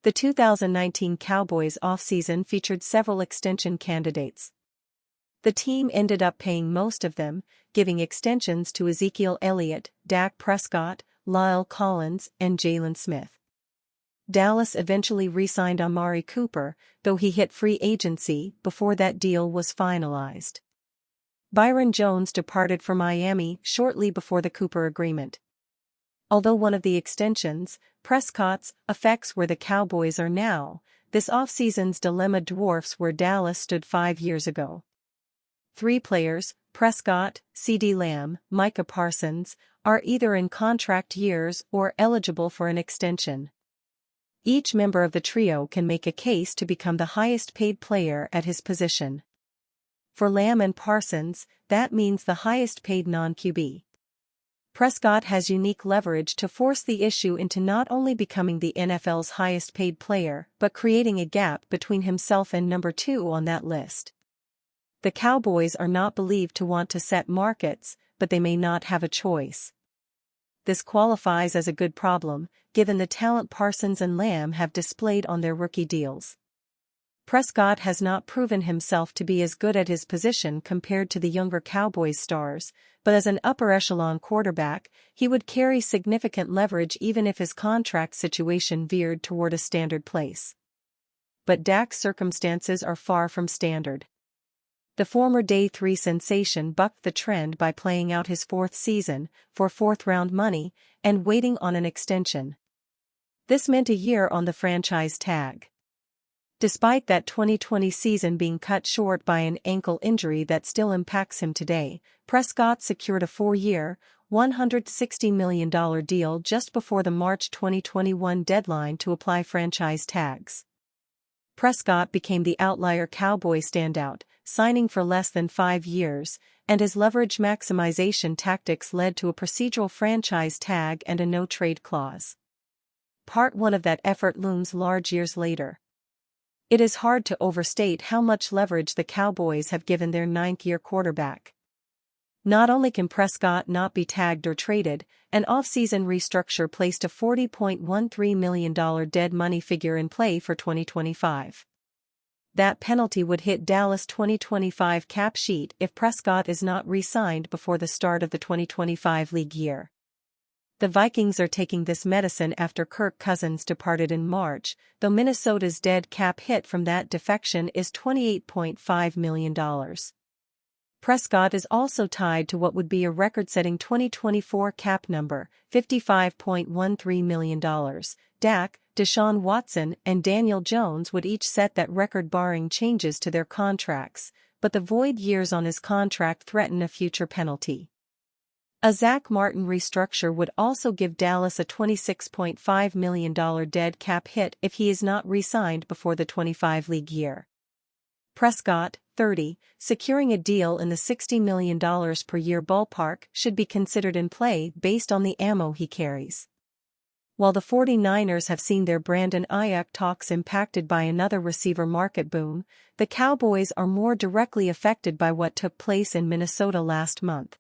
The 2019 Cowboys offseason featured several extension candidates. The team ended up paying most of them, giving extensions to Ezekiel Elliott, Dak Prescott, Lyle Collins, and Jalen Smith. Dallas eventually re-signed Amari Cooper, though he hit free agency before that deal was finalized. Byron Jones departed for Miami shortly before the Cooper agreement. Although one of the extensions, Prescott's, affects where the Cowboys are now, this offseason's dilemma dwarfs where Dallas stood 5 years ago. 3 players, Prescott, Ceedee Lamb, Micah Parsons, are either in contract years or eligible for an extension. Each member of the trio can make a case to become the highest-paid player at his position. For Lamb and Parsons, that means the highest-paid non-QB. Prescott has unique leverage to force the issue into not only becoming the NFL's highest-paid player but creating a gap between himself and number 2 on that list. The Cowboys are not believed to want to set markets, but they may not have a choice. This qualifies as a good problem, given the talent Parsons and Lamb have displayed on their rookie deals. Prescott has not proven himself to be as good at his position compared to the younger Cowboys stars, but as an upper-echelon quarterback, he would carry significant leverage even if his contract situation veered toward a standard place. But Dak's circumstances are far from standard. The former Day 3 sensation bucked the trend by playing out his 4th season for 4th-round money and waiting on an extension. This meant a year on the franchise tag. Despite that 2020 season being cut short by an ankle injury that still impacts him today, Prescott secured a 4-year, $160 million deal just before the March 2021 deadline to apply franchise tags. Prescott became the outlier Cowboy standout, signing for less than 5 years, and his leverage maximization tactics led to a procedural franchise tag and a no-trade clause. Part 1 of that effort looms large years later. It is hard to overstate how much leverage the Cowboys have given their 9th-year quarterback. Not only can Prescott not be tagged or traded, an offseason restructure placed a $40.13 million dead money figure in play for 2025. That penalty would hit Dallas' 2025 cap sheet if Prescott is not re-signed before the start of the 2025 league year. The Vikings are taking this medicine after Kirk Cousins departed in March, though Minnesota's dead cap hit from that defection is $28.5 million. Prescott is also tied to what would be a record-setting 2024 cap number, $55.13 million. Dak, Deshaun Watson, and Daniel Jones would each set that record barring changes to their contracts, but the void years on his contract threaten a future penalty. A Zach Martin restructure would also give Dallas a $26.5 million dead cap hit if he is not re-signed before the 25 league year. Prescott, 30, securing a deal in the $60 million per year ballpark should be considered in play based on the ammo he carries. While the 49ers have seen their Brandon Ayuk talks impacted by another receiver market boom, the Cowboys are more directly affected by what took place in Minnesota last month.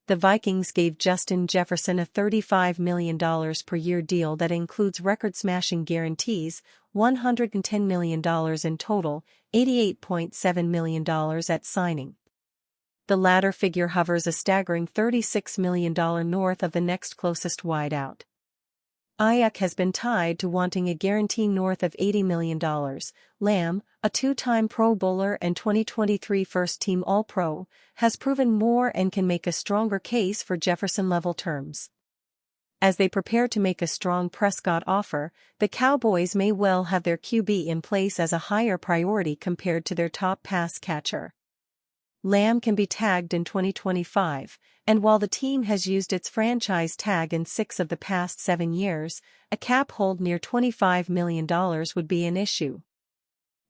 The Vikings gave Justin Jefferson a $35 million per year deal that includes record-smashing guarantees, $110 million in total, $88.7 million at signing. The latter figure hovers a staggering $36 million north of the next closest wideout. Ayuk has been tied to wanting a guarantee north of $80 million. Lamb, a 2-time Pro Bowler and 2023 first-team All-Pro, has proven more and can make a stronger case for Jefferson-level terms. As they prepare to make a strong Prescott offer, the Cowboys may well have their QB in place as a higher priority compared to their top pass catcher. Lamb can be tagged in 2025, and while the team has used its franchise tag in 6 of the past 7 years, a cap hold near $25 million would be an issue.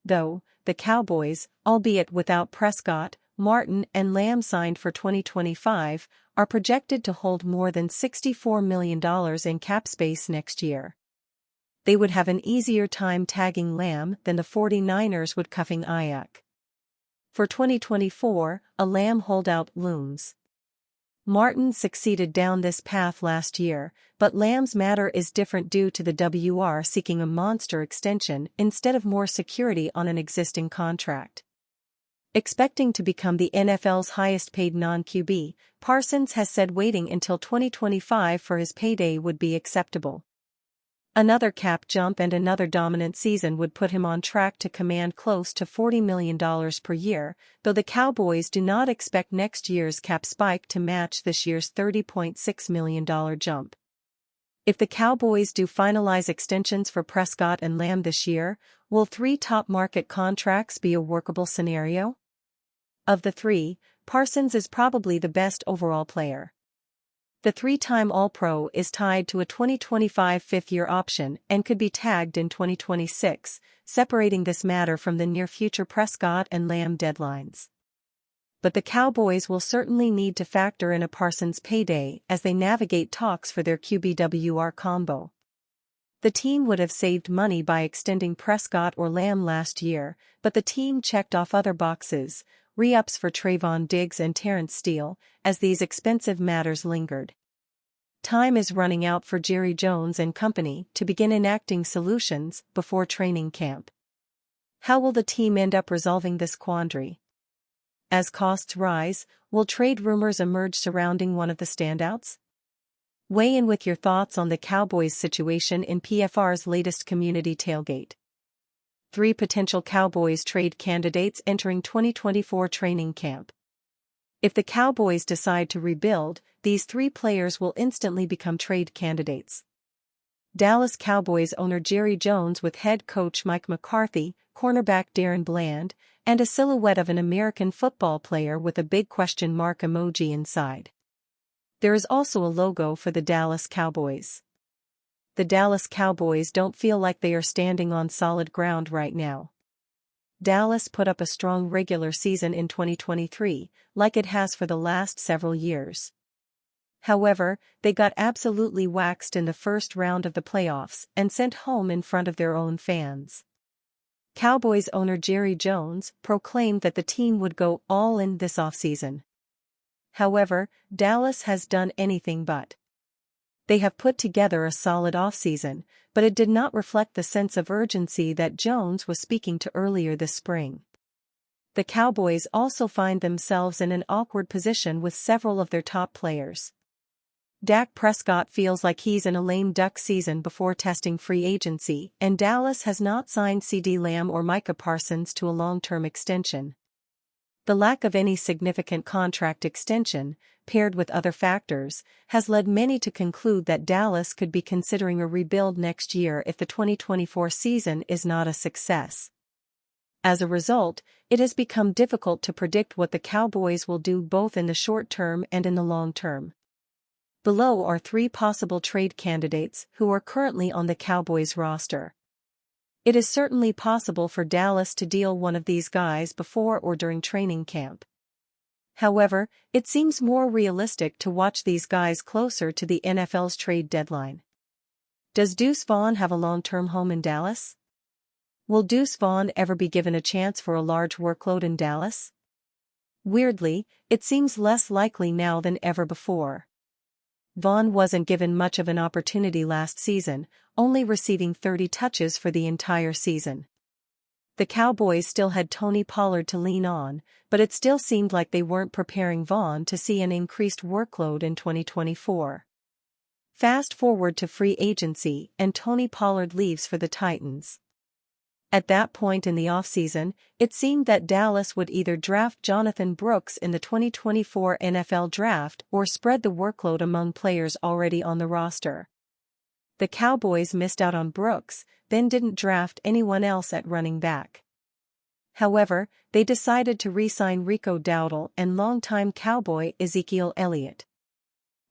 Though, the Cowboys, albeit without Prescott, Martin and Lamb signed for 2025, are projected to hold more than $64 million in cap space next year. They would have an easier time tagging Lamb than the 49ers would cuffing Ayuk. For 2024, a Lamb holdout looms. Martin succeeded down this path last year, but Lamb's matter is different due to the WR seeking a monster extension instead of more security on an existing contract. Expecting to become the NFL's highest-paid non-QB, Parsons has said waiting until 2025 for his payday would be acceptable. Another cap jump and another dominant season would put him on track to command close to $40 million per year, though the Cowboys do not expect next year's cap spike to match this year's $30.6 million jump. If the Cowboys do finalize extensions for Prescott and Lamb this year, will 3 top market contracts be a workable scenario? Of the 3, Parsons is probably the best overall player. The 3-time All-Pro is tied to a 2025 fifth-year option and could be tagged in 2026, separating this matter from the near-future Prescott and Lamb deadlines. But the Cowboys will certainly need to factor in a Parsons payday as they navigate talks for their QB-WR combo. The team would have saved money by extending Prescott or Lamb last year, but the team checked off other boxes, re-ups for Trayvon Diggs and Terrence Steele, as these expensive matters lingered. Time is running out for Jerry Jones and company to begin enacting solutions before training camp. How will the team end up resolving this quandary? As costs rise, will trade rumors emerge surrounding one of the standouts? Weigh in with your thoughts on the Cowboys' situation in PFR's latest community tailgate. 3 potential Cowboys trade candidates entering 2024 training camp. If the Cowboys decide to rebuild, these 3 players will instantly become trade candidates. Dallas Cowboys owner Jerry Jones with head coach Mike McCarthy, cornerback Darren Bland, and a silhouette of an American football player with a big question mark emoji inside. There is also a logo for the Dallas Cowboys. The Dallas Cowboys don't feel like they are standing on solid ground right now. Dallas put up a strong regular season in 2023, like it has for the last several years. However, they got absolutely waxed in the first round of the playoffs and sent home in front of their own fans. Cowboys owner Jerry Jones proclaimed that the team would go all in this offseason. However, Dallas has done anything but. They have put together a solid offseason, but it did not reflect the sense of urgency that Jones was speaking to earlier this spring. The Cowboys also find themselves in an awkward position with several of their top players. Dak Prescott feels like he's in a lame duck season before testing free agency, and Dallas has not signed Ceedee Lamb or Micah Parsons to a long-term extension. The lack of any significant contract extension, paired with other factors, has led many to conclude that Dallas could be considering a rebuild next year if the 2024 season is not a success. As a result, it has become difficult to predict what the Cowboys will do both in the short term and in the long term. Below are 3 possible trade candidates who are currently on the Cowboys roster. It is certainly possible for Dallas to deal one of these guys before or during training camp. However, it seems more realistic to watch these guys closer to the NFL's trade deadline. Does Duce Vaughn have a long-term home in Dallas? Will Duce Vaughn ever be given a chance for a large workload in Dallas? Weirdly, it seems less likely now than ever before. Vaughn wasn't given much of an opportunity last season, only receiving 30 touches for the entire season. The Cowboys still had Tony Pollard to lean on, but it still seemed like they weren't preparing Vaughn to see an increased workload in 2024. Fast forward to free agency and Tony Pollard leaves for the Titans. At that point in the offseason, it seemed that Dallas would either draft Jonathan Brooks in the 2024 NFL Draft or spread the workload among players already on the roster. The Cowboys missed out on Brooks, then didn't draft anyone else at running back. However, they decided to re-sign Rico Dowdle and longtime Cowboy Ezekiel Elliott.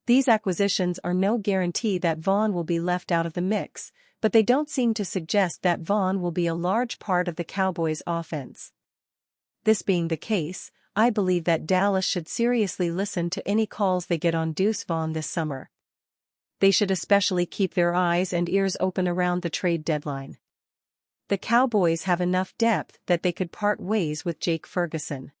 These acquisitions are no guarantee that Vaughn will be left out of the mix, but they don't seem to suggest that Vaughn will be a large part of the Cowboys' offense. This being the case, I believe that Dallas should seriously listen to any calls they get on Duce Vaughn this summer. They should especially keep their eyes and ears open around the trade deadline. The Cowboys have enough depth that they could part ways with Jake Ferguson.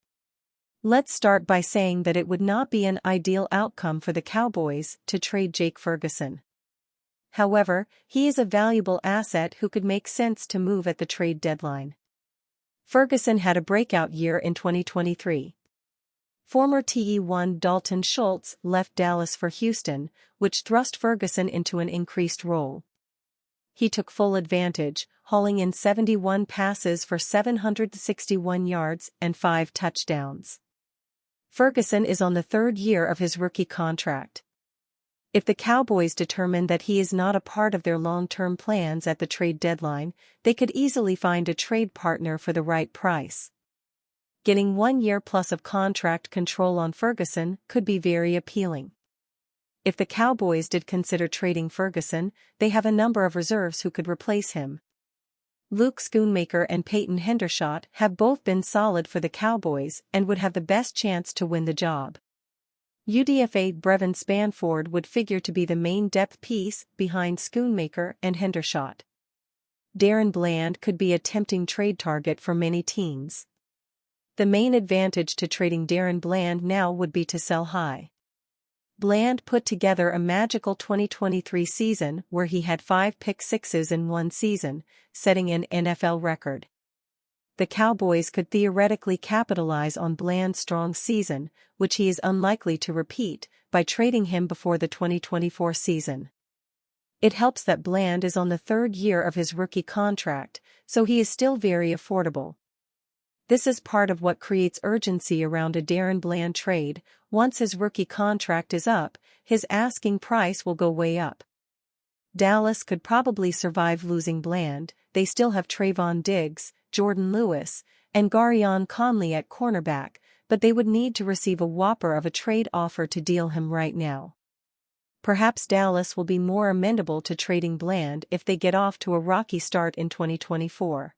Let's start by saying that it would not be an ideal outcome for the Cowboys to trade Jake Ferguson. However, he is a valuable asset who could make sense to move at the trade deadline. Ferguson had a breakout year in 2023. Former TE1 Dalton Schultz left Dallas for Houston, which thrust Ferguson into an increased role. He took full advantage, hauling in 71 passes for 761 yards and 5 touchdowns. Ferguson is on the third year of his rookie contract. If the Cowboys determine that he is not a part of their long-term plans at the trade deadline, they could easily find a trade partner for the right price. Getting 1 year plus of contract control on Ferguson could be very appealing. If the Cowboys did consider trading Ferguson, they have a number of reserves who could replace him. Luke Schoonmaker and Peyton Hendershot have both been solid for the Cowboys and would have the best chance to win the job. UDFA Brevin Spanford would figure to be the main depth piece behind Schoonmaker and Hendershot. Darren Bland could be a tempting trade target for many teams. The main advantage to trading Darren Bland now would be to sell high. Bland put together a magical 2023 season where he had 5 pick-sixes in one season, setting an NFL record. The Cowboys could theoretically capitalize on Bland's strong season, which he is unlikely to repeat, by trading him before the 2024 season. It helps that Bland is on the third year of his rookie contract, so he is still very affordable. This is part of what creates urgency around a Darren Bland trade. Once his rookie contract is up, his asking price will go way up. Dallas could probably survive losing Bland. They still have Trayvon Diggs, Jordan Lewis, and Garion Conley at cornerback, but they would need to receive a whopper of a trade offer to deal him right now. Perhaps Dallas will be more amenable to trading Bland if they get off to a rocky start in 2024.